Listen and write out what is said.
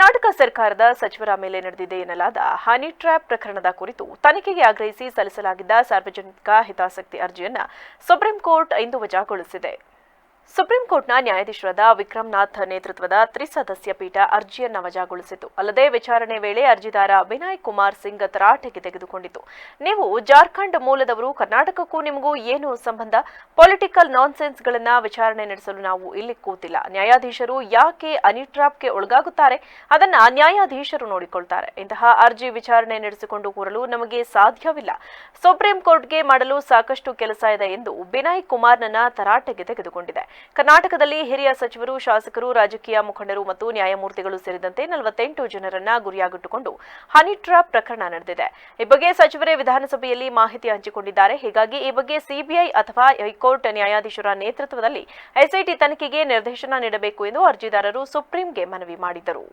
ಕರ್ನಾಟಕ ಸರ್ಕಾರದ ಸಚಿವರ ಮೇಲೆ ನಡೆದಿದೆ ಎನ್ನಲಾದ ಹನಿ ಟ್ರ್ಯಾಪ್ ಪ್ರಕರಣದ ಕುರಿತು ತನಿಖೆಗೆ ಆಗ್ರಹಿಸಿ ಸಲ್ಲಿಸಲಾಗಿದ್ದ ಸಾರ್ವಜನಿಕ ಹಿತಾಸಕ್ತಿ ಅರ್ಜಿಯನ್ನು ಸುಪ್ರೀಂ ಕೋರ್ಟ್ ಇಂದು ವಜಾಗೊಳಿಸಿದೆ. ಸುಪ್ರೀಂ ಕೋರ್ಟ್ನ ನ್ಯಾಯಾಧೀಶರಾದ ವಿಕ್ರಮ್ನಾಥ್ ನೇತೃತ್ವದ ತ್ರಿಸದಸ್ಯ ಪೀಠ ಅರ್ಜಿಯನ್ನು ವಜಾಗೊಳಿಸಿತು. ಅಲ್ಲದೆ ವಿಚಾರಣೆ ವೇಳೆ ಅರ್ಜಿದಾರ ವಿನಯ್ ಕುಮಾರ್ ಸಿಂಗ್ ತರಾಟೆಗೆ ತೆಗೆದುಕೊಂಡಿತು. ನೀವು ಜಾರ್ಖಂಡ್ ಮೂಲದವರು, ಕರ್ನಾಟಕಕ್ಕೂ ನಿಮಗೂ ಏನು ಸಂಬಂಧ? ಪೊಲಿಟಿಕಲ್ ನಾನ್ಸೆನ್ಸ್ಗಳನ್ನ ವಿಚಾರಣೆ ನಡೆಸಲು ನಾವು ಇಲ್ಲಿ ಕೂತಿಲ್ಲ. ನ್ಯಾಯಾಧೀಶರು ಯಾಕೆ ಹನಿ ಟ್ರ್ಯಾಪ್ಗೆ ಒಳಗಾಗುತ್ತಾರೆ ಅದನ್ನ ನ್ಯಾಯಾಧೀಶರು ನೋಡಿಕೊಳ್ತಾರೆ. ಇಂತಹ ಅರ್ಜಿ ವಿಚಾರಣೆ ನಡೆಸಿಕೊಂಡು ಕೂರಲು ನಮಗೆ ಸಾಧ್ಯವಿಲ್ಲ. ಸುಪ್ರೀಂ ಕೋರ್ಟ್ಗೆ ಮಾಡಲು ಸಾಕಷ್ಟು ಕೆಲಸ ಇದೆ ಎಂದು ವಿನಯ್ ಕುಮಾರ್ನನ್ನ ತರಾಟೆಗೆ ತೆಗೆದುಕೊಂಡಿದೆ. ಕರ್ನಾಟಕದಲ್ಲಿ ಹಿರಿಯ ಸಚಿವರು, ಶಾಸಕರು, ರಾಜಕೀಯ ಮುಖಂಡರು ಮತ್ತು ನ್ಯಾಯಮೂರ್ತಿಗಳು ಸೇರಿದಂತೆ 48 ಜನರನ್ನ ಗುರಿಯಾಗಿಟ್ಟುಕೊಂಡು ಹನಿ ಟ್ರ್ಯಾಪ್ ಪ್ರಕರಣ ನಡೆದಿದೆ. ಈ ಬಗ್ಗೆ ಸಚಿವರೇ ವಿಧಾನಸಭೆಯಲ್ಲಿ ಮಾಹಿತಿ ಹಂಚಿಕೊಂಡಿದ್ದಾರೆ. ಹೀಗಾಗಿ ಈ ಬಗ್ಗೆ ಸಿಬಿಐ ಅಥವಾ ಹೈಕೋರ್ಟ್ ನ್ಯಾಯಾಧೀಶರ ನೇತೃತ್ವದಲ್ಲಿ ಎಸ್ಐಟಿ ತನಿಖೆಗೆ ನಿರ್ದೇಶನ ನೀಡಬೇಕು ಎಂದು ಅರ್ಜಿದಾರರು ಸುಪ್ರೀಂಗೆ ಮನವಿ ಮಾಡಿದರು.